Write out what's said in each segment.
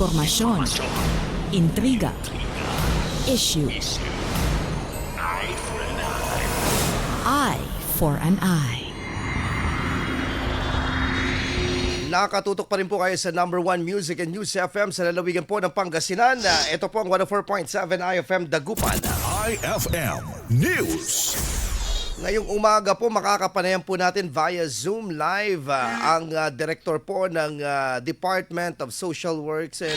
Pormasyon, intriga, issue. Eye for an eye. Nakatutok pa rin po kayo sa number 1 Music and News FM sa lalawigan po ng Pangasinan. Ito po ang 104.7 IFM Dagupan. IFM News. Ngayong umaga po makakapanayan po natin via Zoom Live ang director po ng Department of Social Works and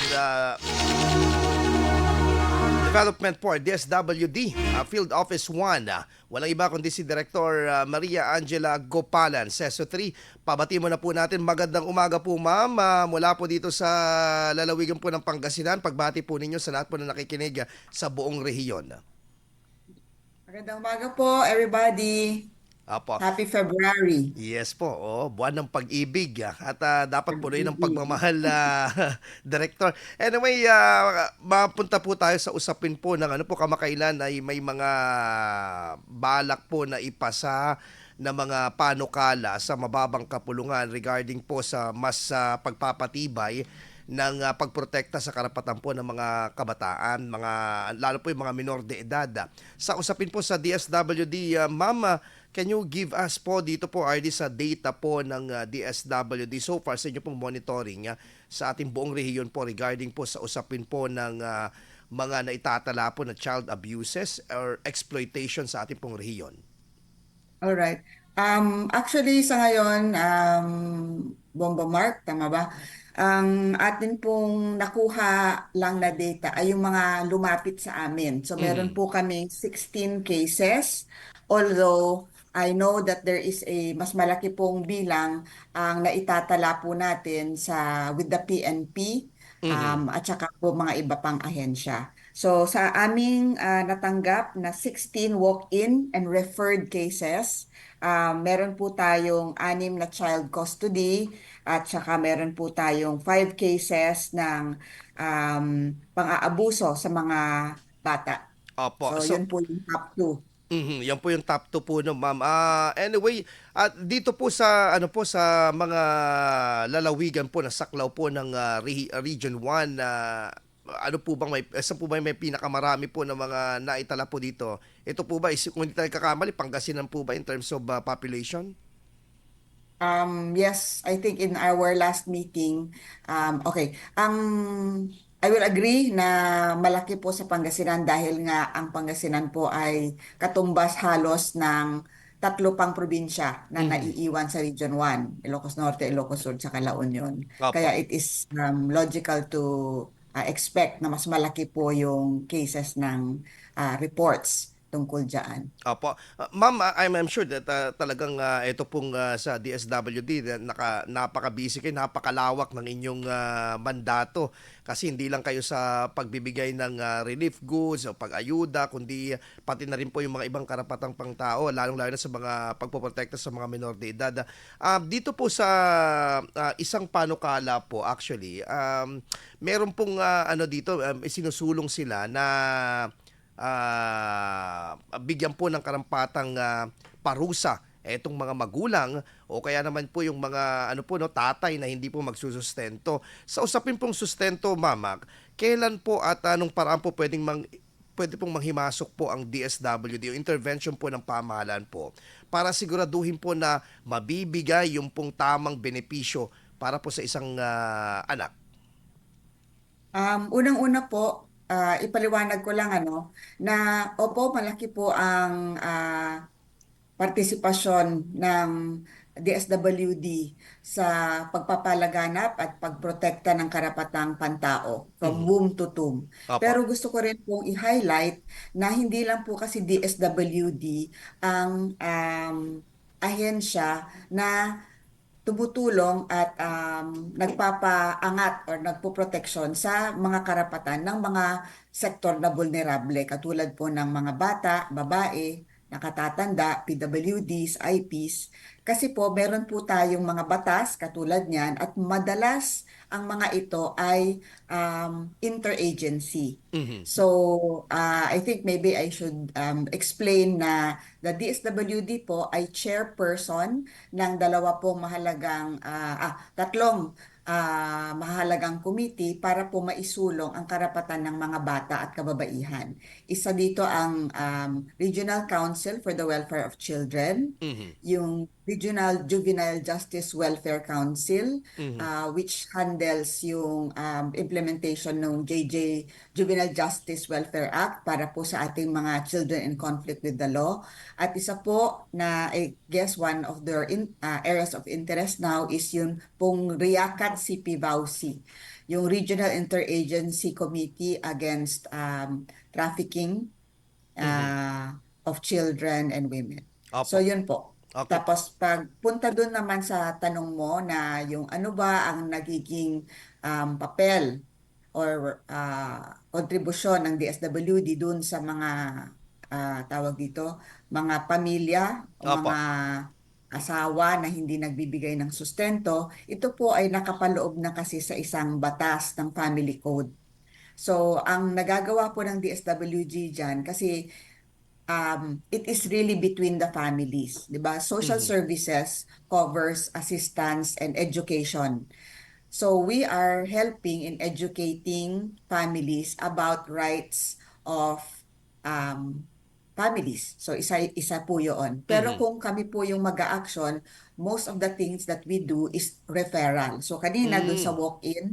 Development po, DSWD, Field Office 1. Walang iba kundi si Director Maria Angela Gopalan, Seso 3. Pabati mo na po natin. Magandang umaga po, ma'am. Mula po dito sa lalawigan po ng Pangasinan. Pagbati po ninyo sa lahat po na nakikinig sa buong rehiyon. Magandang umaga po, everybody. Apo. Happy February. Yes po, buwan ng pag-ibig at dapat punuin ng pagmamahal, Director. Anyway, mapunta po tayo sa usapin po ng kamakailan ay may mga balak po na ipasa na mga panukala sa mababang kapulungan regarding po sa mas pagpapatibay ng pagprotekta sa karapatan po ng mga kabataan, lalo po yung mga minor de edad. Sa usapin po sa DSWD, ma'am, can you give us po dito po, RD, sa data po ng DSWD so far sa inyo pong monitoring sa ating buong rehiyon po regarding po sa usapin po ng mga naitatala po na child abuses or exploitation sa ating pong rehiyon? Alright. Actually, sa ngayon, Bomba Mark, tama ba? Ang atin pong nakuha lang na data ay yung mga lumapit sa amin. So, meron po kaming 16 cases. Although, I know that there is a mas malaki pong bilang ang naitatala po natin with the PNP at saka po mga iba pang ahensya. So, sa aming natanggap na 16 walk-in and referred cases, meron po tayong 6 na child custody at saka meron po tayong 5 cases ng pang-aabuso sa mga bata. Opo. So, yun po yung top 2. Yan po yung top 2 po, no, ma'am. Anyway, dito po sa sa mga lalawigan po na saklaw po ng Region 1, ano po bang saan po ba may pinakamarami po ng mga naitala po dito? Ito po ba, kung hindi tayo kakamali, Pangasinan po ba in terms of population? Yes, I think in our last meeting, okay, I will agree na malaki po sa Pangasinan dahil nga ang Pangasinan po ay katumbas halos ng 3 pang probinsya na naiiwan sa Region 1, Ilocos Norte, Ilocos Sur, saka La Union. Opo. Kaya it is logical to expect na mas malaki po yung cases ng reports tungkol dyan. Opo. Ma'am, I'm sure that talagang ito pong sa DSWD napaka-busy kayo, napakalawak ng inyong mandato kasi hindi lang kayo sa pagbibigay ng relief goods o pag-ayuda, kundi pati na rin po yung mga ibang karapatang pangtao, lalong-lalo na sa mga pagpoprotekta sa mga minor de edad. Dito po sa isang panukala po, actually, meron pong dito, isinusulong sila na bigyan po ng karampatang parusa etong mga magulang o kaya naman po yung mga tatay na hindi po magsusustento. Sa usapin pong sustento, mama, kailan po at anong paraan po pwede pong manghimasok po ang DSWD o intervention po ng pamahalaan po para siguraduhin po na mabibigay yung pong tamang benepisyo para po sa isang anak? Unang-una po, ipaliwanag ko lang na opo, malaki po ang partisipasyon ng DSWD sa pagpapalaganap at pagprotekta ng karapatang pantao from womb to tomb. Opo. Pero gusto ko rin pong i-highlight na hindi lang po kasi DSWD ang ahensya na tumutulong at nagpapaangat or nagpoproteksyon sa mga karapatan ng mga sektor na vulnerable katulad po ng mga bata, babae, nakatatanda, PWDs, IPs. Kasi po meron po tayong mga batas katulad niyan at madalas ang mga ito ay interagency. So I think maybe I should explain na the DSWD po ay chairperson ng tatlong mahalagang committee para po maisulong ang karapatan ng mga bata at kababaihan. Isa dito ang Regional Council for the Welfare of Children, Mhm. yung Regional Juvenile Justice Welfare Council, Mhm. which handles yung implementation ng JJ Juvenile Justice Welfare Act para po sa ating mga children in conflict with the law. At isa po na I guess one of their areas of interest now is yung pong RIACAT CPVAUC, yung Regional Interagency Committee Against Trafficking Mhm. of Children and Women. So Opo. yun po. Okay. Tapos pagpunta doon naman sa tanong mo na yung ano ba ang nagiging papel or kontribusyon ng DSWD doon sa mga tawag dito, mga pamilya o Opo. mga asawa na hindi nagbibigay ng sustento, ito po ay nakapaloob na kasi sa isang batas ng Family Code. So, ang nagagawa po ng DSWG dyan, kasi it is really between the families, di ba? Social Mhm. services covers assistance and education. So we are helping in educating families about rights of um, families. So isa po yun. Pero Mhm. kung kami po yung mag-a-action, most of the things that we do is referral. So kanina dun sa Mm. walk-in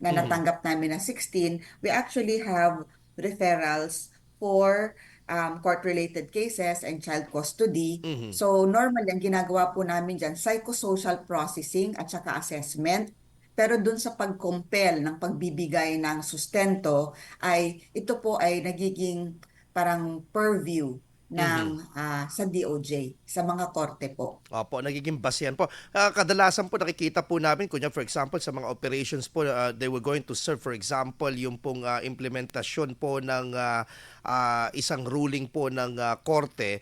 na Mhm. natanggap namin na 16, we actually have referrals for court-related cases and child custody. Mhm. So normally, ang ginagawa po namin dyan, psychosocial processing at saka assessment. Pero dun sa pag-compel ng pagbibigay ng sustento ay ito po ay nagiging parang purview ng Mhm. sa DOJ, sa mga korte po. Opo, nagiging basehan po. Kadalasan po nakikita po namin, kunya for example, sa mga operations po, they were going to serve, for example, yung pong implementasyon po ng isang ruling po ng korte.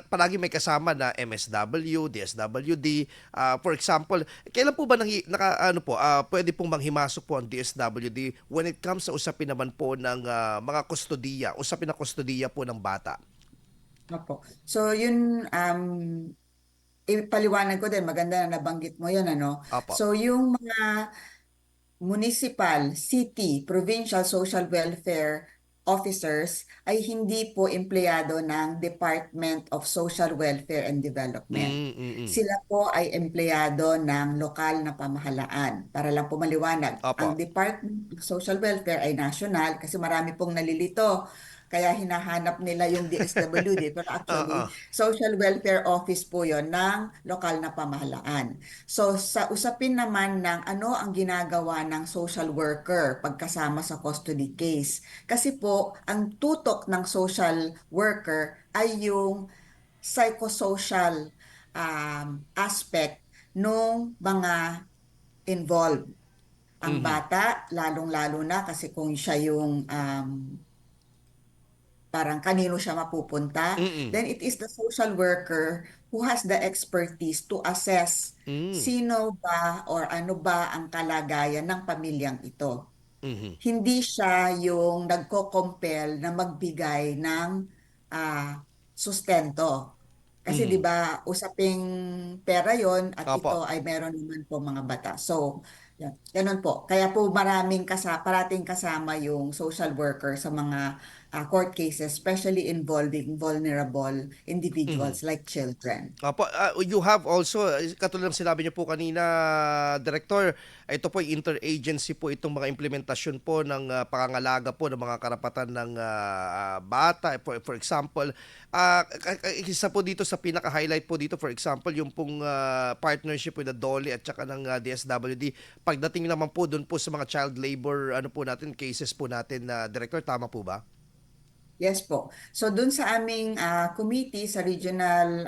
Palagi may kasama na MSW, DSWD. For example, kailan po ba pwede pong manghimasok po ang DSWD when it comes sa usapin naman po ng mga kustodiya, usapin na kustodiya po ng bata? Opo. So yun, ipaliwanag ko din, maganda na nabanggit mo yun, ano? Opo. So yung mga municipal, city, provincial social welfare officers ay hindi po empleyado ng Department of Social Welfare and Development. Mm, mm, mm. Sila po ay empleyado ng lokal na pamahalaan. Para lang po maliwanag, Opo. ang Department of Social Welfare ay national kasi marami pong nalilito. Kaya hinahanap nila yung DSWD. Pero Oo. actually, Social Welfare Office po yon ng lokal na pamahalaan. So sa usapin naman ng ano ang ginagawa ng social worker pagkasama sa custody case. Kasi po, ang tutok ng social worker ay yung psychosocial aspect ng mga involved. Ang Mhm. bata, lalong-lalo na kasi kung siya yung parang kanino siya mapupunta, Mm. then it is the social worker who has the expertise to assess Hmm. sino ba or ano ba ang kalagayan ng pamilyang ito. Mhm. Hindi siya yung nagko-compel na magbigay ng sustento. Kasi 'di Mhm. ba usaping pera 'yon at Opo. ito ay meron naman po mga batas. So, yan, ganun po. Kaya po parating kasama yung social worker sa mga court cases, especially involving vulnerable Mhm. individuals like children. Opo, you have also, katulad ng sinabi niyo po kanina, Director, ito po yung interagency po itong mga implementasyon po ng pangangalaga po ng mga karapatan ng bata. For example, isa po dito sa pinaka-highlight po dito, for example, yung pong partnership with the DOLE at saka ng DSWD. Pagdating naman po doon po sa mga child labor, ano po natin, cases po natin, Director, tama po ba? Yes po. So dun sa aming committee sa Regional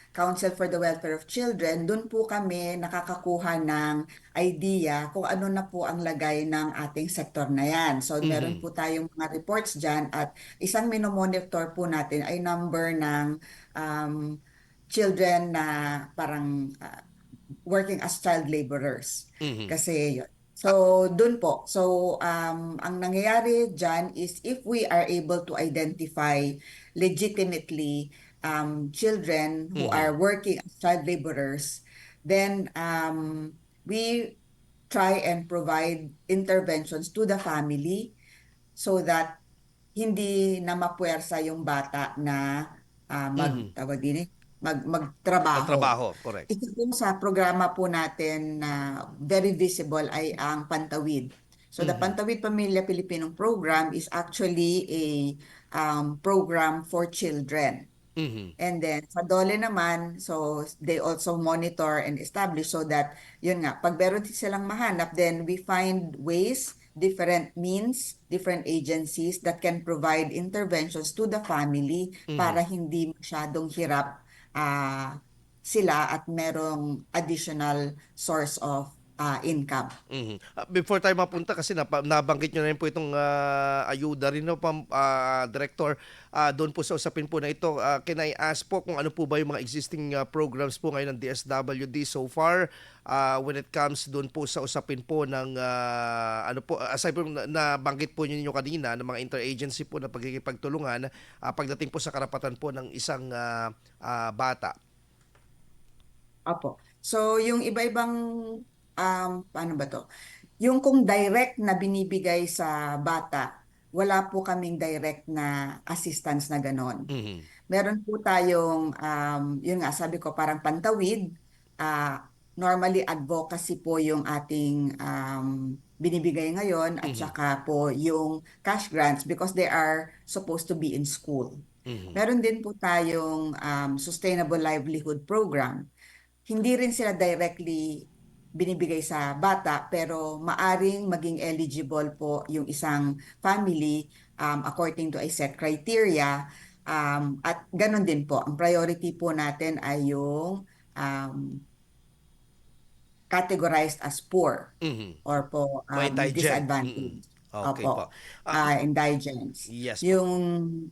Council for the Welfare of Children, dun po kami nakakakuha ng idea kung ano na po ang lagay ng ating sektor na yan. So meron Mhm. po tayong mga reports dyan at isang minomonitor po natin ay number ng um, children na parang working as child laborers. Mhm. Kasi yun. Ah, So, dun po. So, ang nangyayari dyan is if we are able to identify legitimately children who are mhm. working as child laborers, then we try and provide interventions to the family so that hindi na mapuwersa yung bata na Mhm. tawag din magtrabaho. Magtrabaho, correct. Isa po sa programa po natin na very visible ay ang Pantawid. So the Mhm. Pantawid Pamilya Pilipinong Program is actually a program for children. Mhm. And then sa DOLE naman, so they also monitor and establish so that, yun nga, pag meron silang mahanap, then we find ways, different means, different agencies that can provide interventions to the family para Mhm. hindi masyadong hirap sila at merong additional source of income. Mhm. Before tayo mapunta kasi nabanggit niyo na rin po itong ayuda rin no Director, doon po sa usapin po na ito, can I ask po kung ano po ba yung mga existing programs po ngayon ng DSWD so far when it comes doon po sa usapin po ng ano po, aside po nabanggit po niyo kanina ng mga interagency po na pagkikipagtulungan pagdating po sa karapatan po ng isang bata. Opo. So, yung iba-ibang, paano ba to? Yung kung direct na binibigay sa bata, wala po kaming direct na assistance na ganon. Mhm. Meron po tayong, yun nga, sabi ko parang pantawid. Normally, advocacy po yung ating binibigay ngayon at Mhm. saka po yung cash grants because they are supposed to be in school. Mhm. Meron din po tayong Sustainable Livelihood Program. Hindi rin sila directly binibigay sa bata pero maaring maging eligible po yung isang family according to a set criteria. At ganun din po, ang priority po natin ay yung um, categorized as poor Mhm. or po O indigent. Mhm. disadvantaged. Okay po. Opo, Ah, indigents. yes po. Yung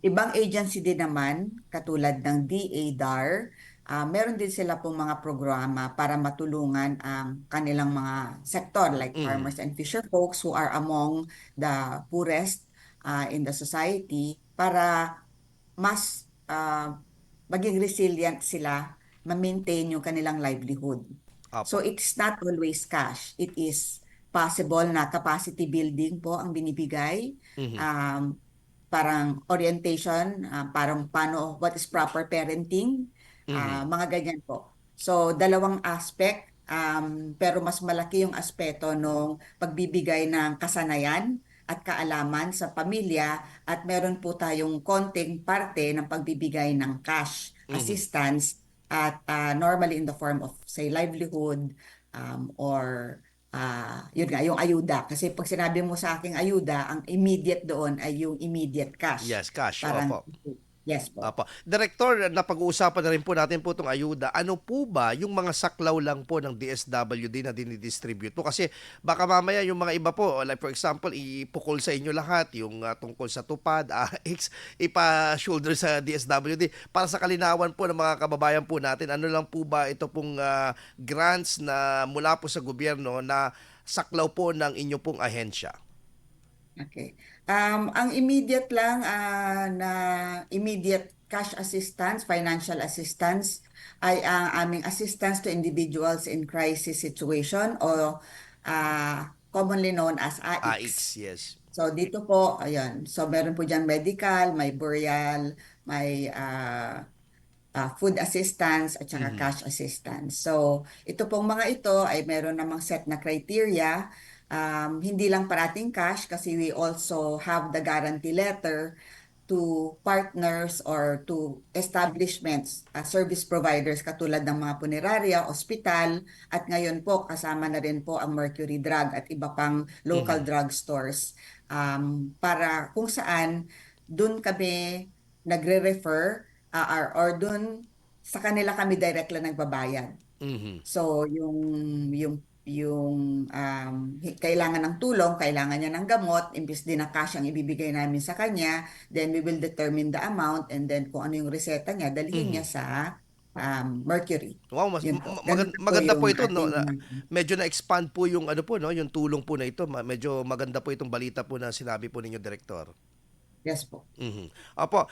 ibang agency din naman, katulad ng DA-DAR, meron din sila pong mga programa para matulungan ang kanilang mga sektor like Mhm. farmers and fisher folks who are among the poorest in the society para mas maging resilient sila, ma-maintain yung kanilang livelihood. So Apo. it's not always cash. It is possible na capacity building po ang binibigay. Mhm. Um, Parang orientation, parang paano, what is proper parenting, Mhm. mga ganyan po. So dalawang aspect, pero mas malaki yung aspeto ng pagbibigay ng kasanayan at kaalaman sa pamilya at meron po tayong konting parte ng pagbibigay ng cash Mhm. assistance at normally in the form of say livelihood or yun nga, yung ayuda. Kasi pag sinabi mo sa aking ayuda, ang immediate doon ay yung immediate cash. Yes, cash. Parang, Opo. yes po. Opo. Director, napag-uusapan na rin po natin po itong ayuda. Ano po ba yung mga saklaw lang po ng DSWD na dinidistribute po? Kasi baka mamaya yung mga iba po, like for example, ipukol sa inyo lahat yung tungkol sa tupad, ipa-shoulder sa DSWD. Para sa kalinawan po ng mga kababayan po natin, ano lang po ba ito pong grants na mula po sa gobyerno na saklaw po ng inyo pong ahensya? Okay. Ang immediate lang na immediate cash assistance, financial assistance ay ang aming assistance to individuals in crisis situation o commonly known as AICS. AIX, yes. So dito po, ayan. So meron po dyan medical, may burial, may food assistance at saka Mhm. cash assistance. So, ito pong mga ito ay meron namang set na criteria. Hindi lang parating cash kasi we also have the guarantee letter to partners or to establishments, service providers katulad ng mga punerarya, ospital, at ngayon po kasama na rin po ang Mercury Drug at iba pang local Mhm. drug stores para kung saan dun kami nagre-refer or dun sa kanila kami direct lang nagbabayad. Mhm. So yung kailangan ng tulong, kailangan niya ng gamot, imbis din na cash ang ibibigay namin sa kanya, then we will determine the amount and then kung ano yung reseta niya, dalhin niya Mhm. sa Mercury. Wow, Yun po. Ganun po maganda po yung ito no. ating Medyo na-expand po yung ano po no, yung tulong po na ito. Medyo maganda po itong balita po na sinabi po ninyo, Direktor. Yes po. Mhm. Opo,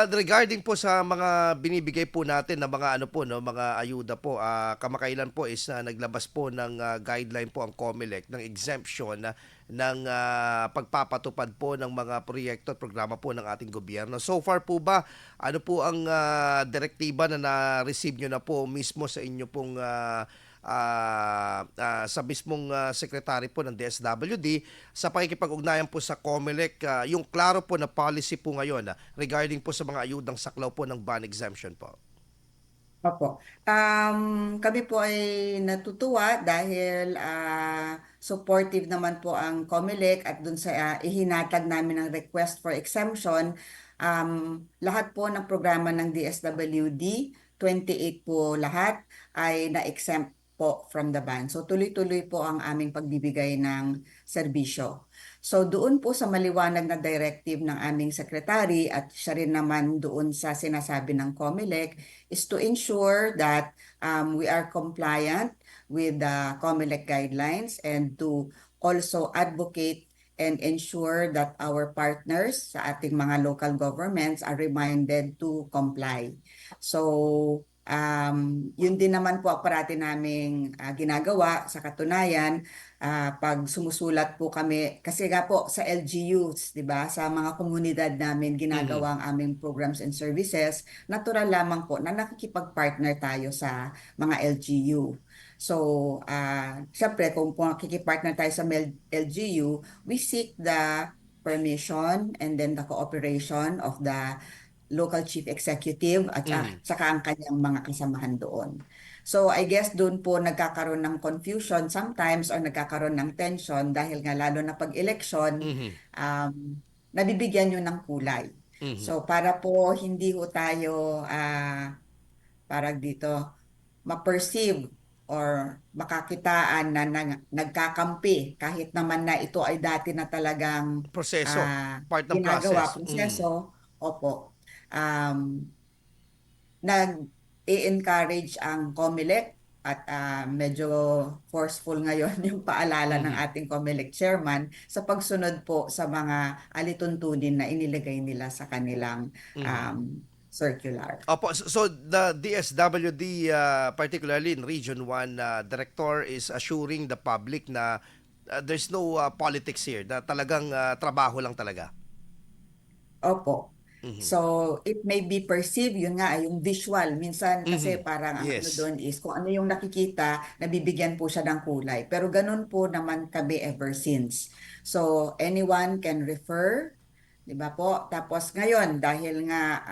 regarding po sa mga binibigay po natin na mga ano po 'no, mga ayuda po, kamakailan po is, naglabas po ng, guideline po ang COMELEC ng exemption ng, pagpapatupad po ng mga proyekto at programa po ng ating gobyerno. So far po ba, ano po ang, direktiba na na-receive niyo na po mismo sa inyo pong, sa mismong, secretary po ng DSWD sa pakikipag-ugnayan po sa COMELEC, yung klaro po na policy po ngayon, regarding po sa mga ayudang saklaw po ng ban exemption po? Opo. Kami po ay natutuwa dahil supportive naman po ang COMELEC at dun sa ihinatag namin ng request for exemption. Lahat po ng programa ng DSWD, 28 po lahat, ay na-exempt po from the ban. So tuloy-tuloy po ang aming pagbibigay ng serbisyo. So doon po sa maliwanag na directive ng aming secretary at siya rin naman doon sa sinasabi ng COMELEC is to ensure that we are compliant with the COMELEC guidelines and to also advocate and ensure that our partners sa ating mga local governments are reminded to comply. So, yun din naman po ang parati naming ginagawa sa katunayan pag sumusulat po kami kasi nga po sa LGUs, 'di ba? Sa mga komunidad namin Mhm. ginagawa ang aming programs and services, natural lamang po na nakikipag-partner tayo sa mga LGU. So, syempre kung makikipag-partner tayo sa LGU, we seek the permission and then the cooperation of the local chief executive at Mhm. saka ang kanyang mga kasamahan doon. So I guess doon po nagkakaroon ng confusion sometimes or nagkakaroon ng tension dahil nga lalo na pag election, Mhm. nabibigyan yun ng kulay. Mhm. So para po hindi ho tayo parang dito ma-perceive or makakitaan na nagkakampi kahit naman na ito ay dati na talagang Proseso, part ng ginagawa, process. Mhm. proseso, opo. Um, Nag-i-encourage ang COMELEC at medyo forceful ngayon yung paalala ng Mhm. ating COMELEC chairman sa pagsunod po sa mga alituntunin na inilagay nila sa kanilang Mhm. circular. Opo, so the DSWD, particularly in Region 1, Director is assuring the public na there's no politics here, na talagang trabaho lang talaga. Opo. Mhm. So, it may be perceived, yun nga, yung visual. Minsan kasi Mhm. parang ang ano Yes. doon is kung ano yung nakikita, nabibigyan po siya ng kulay. Pero ganun po naman kami ever since. So, anyone can refer, di ba po? Tapos ngayon, dahil nga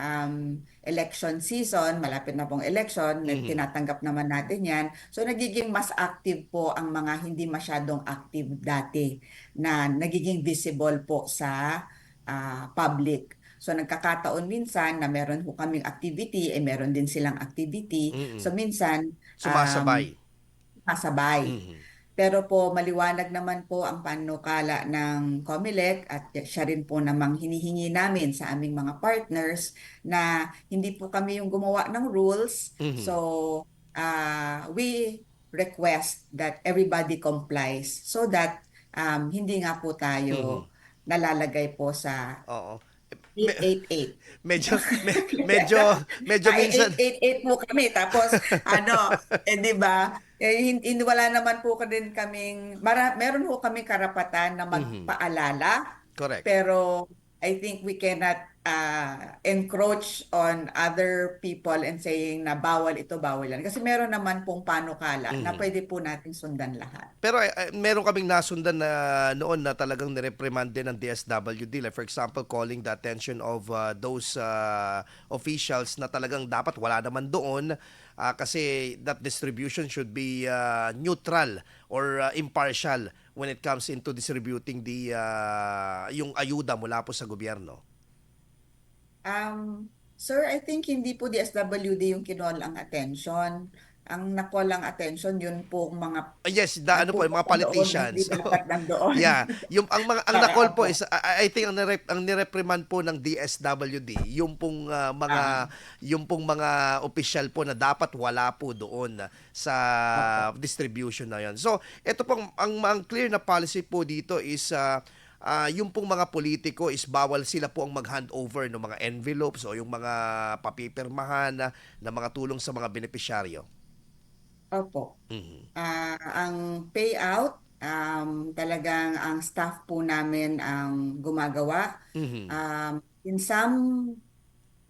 election season, malapit na pong election, Mhm. tinatanggap naman natin yan. So, nagiging mas active po ang mga hindi masyadong active dati na nagiging visible po sa public. So nagkakataon minsan na meron ho kaming activity, meron din silang activity. Mhm. So minsan, Sumasabay. kasabay. Mhm. Pero po maliwanag naman po ang panukala ng COMELEC at siya rin po namang hinihingi namin sa aming mga partners na hindi po kami yung gumawa ng rules. Mhm. So we request that everybody complies so that hindi nga po Mhm. tayo nalalagay po sa Oo. Me- 888. medyo medyo medyo Ay, minsan 888 po kami. Tapos, ano, di ba? Wala naman po din kaming, meron po kami karapatan na Mhm. magpaalala. Correct. Pero, I think we cannot encroach on other people and saying na bawal ito, bawal yan. Kasi meron naman pong panukala na Mhm. pwede po nating sundan lahat. Pero meron kaming nasundan na noon na talagang nireprimand din ng DSWD. Like for example, calling the attention of those officials na talagang dapat wala naman doon kasi that distribution should be neutral or impartial when it comes into distributing yung ayuda mula po sa gobyerno. Sir, I think hindi po DSWD yung kinol ang attention. Ang nakol ang attention, yun po mga Yes, ano po, yung mga nagpupunta doon na hindi politicians. dapat nandoon. Yeah, yung ang nakol po Opo. is I think ang nireprimand po ng DSWD, yung pong Ah, mga opisyal po na dapat wala po doon sa opo. distribution na 'yon. So, ito pong ang clear na policy po dito is yung pong mga politiko is bawal sila po ang mag-handover ng mga envelopes o yung mga papipirmahan na mga tulong sa mga benepisyaryo. Opo. Mhm. Ang payout, talagang ang staff po namin ang gumagawa. Mhm. In some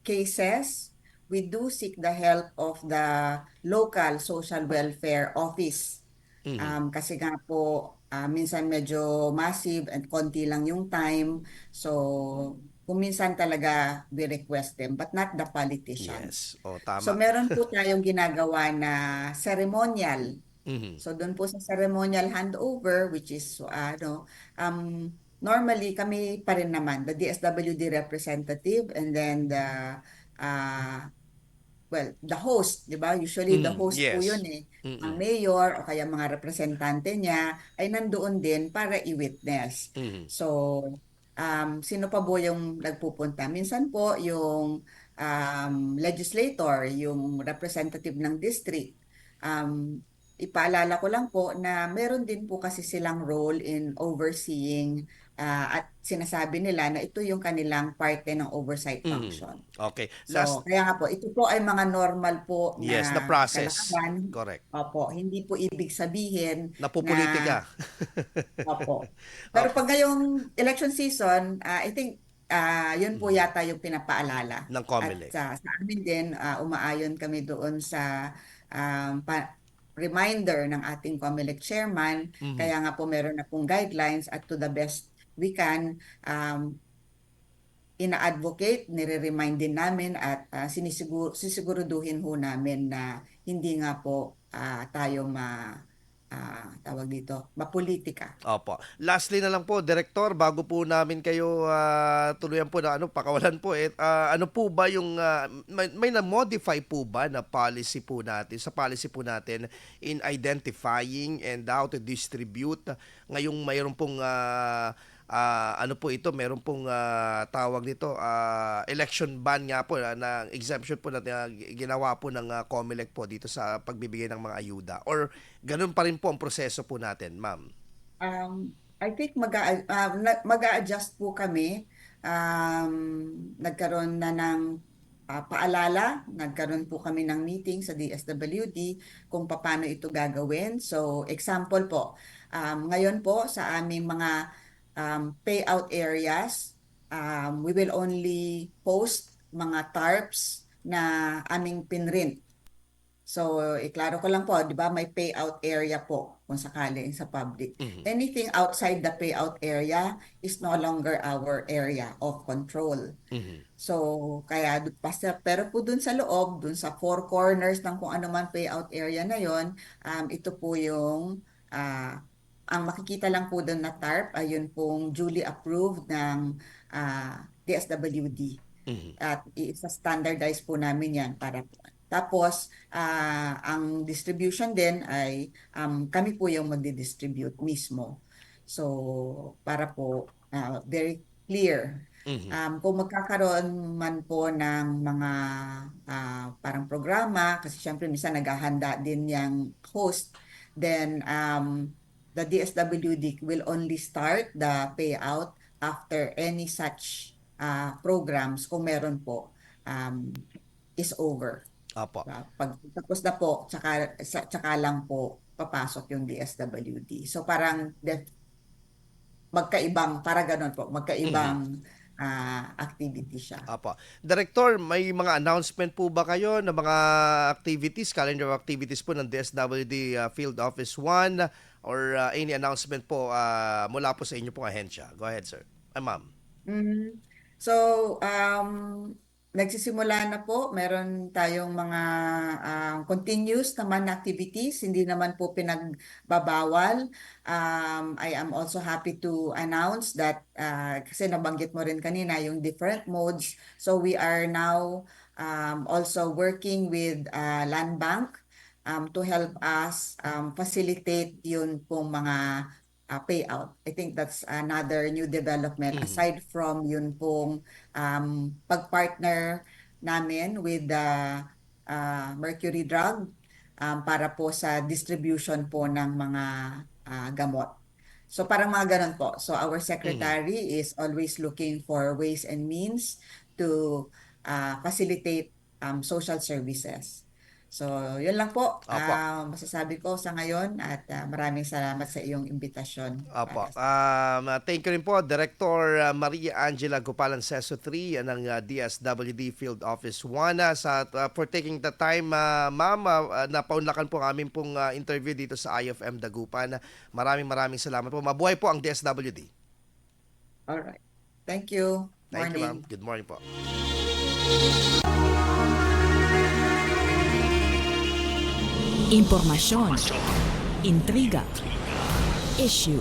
cases, we do seek the help of the local social welfare office. Mhm. Kasi nga po, minsan medyo massive and konti lang yung time. So, kung minsan talaga we request them, but not the politicians. Yes. O, So, tama. meron po tayong ginagawa na ceremonial. Mhm. So, doon po sa ceremonial handover, which is, normally kami pa rin naman, the DSWD representative and then uh, the host, 'di ba? Usually the Mhm. host po 'yun Yes. eh. Ang Mhm. mayor o kaya mga representante niya ay nandoon din para i-witness. Mhm. So, sino pa po yung nagpupunta? Minsan po yung legislator, yung representative ng district. Um, Ipaalala ko lang po na meron din po kasi silang role in overseeing at sinasabi nila na ito yung kanilang parte ng oversight Mhm. function. Okay. So, kaya nga po, ito po ay mga normal po Yes, na na process. kalakaran. Correct. Opo, hindi po ibig sabihin na, Napupulitika. opo. Pero Opo, pag ngayong election season, I think yun po mhm, yata yung pinapaalala. ng At COMELEC. sa amin din, umaayon kami doon sa reminder ng ating COMELEC chairman. Mhm. Kaya nga po meron na pong guidelines at to the best we can, ina-advocate, nire-remind din namin at sisiguraduhin ho namin na hindi nga po tayo tawag dito, mapolitika. Opo. Lastly na lang po, Direktor, bago po namin kayo tuluyan po na pakawalan po ano po ba yung may na-modify po ba na policy po natin sa policy po natin in identifying and how to distribute ngayong mayroon pong ano po ito, meron pong tawag nito, election ban nga po na exemption po na ginawa po ng COMELEC po dito sa pagbibigay ng mga ayuda or ganun pa rin po ang proseso po natin, ma'am. I think mag-a-adjust po kami. Nagkaroon na ng paalala, nagkaroon po kami ng meeting sa DSWD kung paano ito gagawin. So, example po, ngayon po sa aming mga payout areas, we will only post mga tarps na aming pinrint. So, iklaro ko lang po, di ba, may payout area po kung sakali sa public. Mhm. Anything outside the payout area is no longer our area of control. Mhm. So, kaya basta, pero po dun sa loob, dun sa four corners ng kung ano man payout area na yon, ito po yung, ang makikita lang po dun na tarp ay yun pong duly approved ng DSWD. Mhm. At isa-standardize po namin yan para po. Tapos, ang distribution din ay kami po yung magdi-distribute mismo. So, para po very clear. Mhm. Kung magkakaroon man po ng mga parang programa, kasi syempre minsan naghahanda din yung host, then the DSWD will only start the payout after any such programs, kung meron po, um, is over. Opo. Pag tapos na po, tsaka lang po papasok yung DSWD. So parang magkaibang, para ganun po, Mhm. magkaibang activity siya. Opo. Director, may mga announcement po ba kayo na mga activities, calendar of activities po ng DSWD Field Office 1 or any announcement po mula po sa inyo pong ahensya? Go ahead, sir. Ma'am. Mm. So, nagsisimula na po. Meron tayong mga continuous naman na activities. Hindi naman po pinagbabawal. I am also happy to announce that, kasi nabanggit mo rin kanina, yung different modes. So, we are now also working with Land Bank to help us facilitate yun pong mga payout. I think that's another new development Mhm. aside from yun pong pag-partner namin with the Mercury Drug para po sa distribution po ng mga gamot. So parang mga ganun po. So our secretary is always looking for ways and means to facilitate social services. So, yun lang po Opo. masasabi ko sa ngayon at maraming salamat sa iyong imbitasyon. Opo. Para sa- Thank you rin po, Director Maria Angela Gopalan Seso III ng DSWD Field Office 1 for taking the time, ma'am, na paunlakan po ang aming pong interview dito sa IFM Dagupan. Maraming salamat po. Mabuhay po ang DSWD. Alright. Thank you. Thank you, ma'am. Morning. Good morning po. Impormasyon, intriga, issue,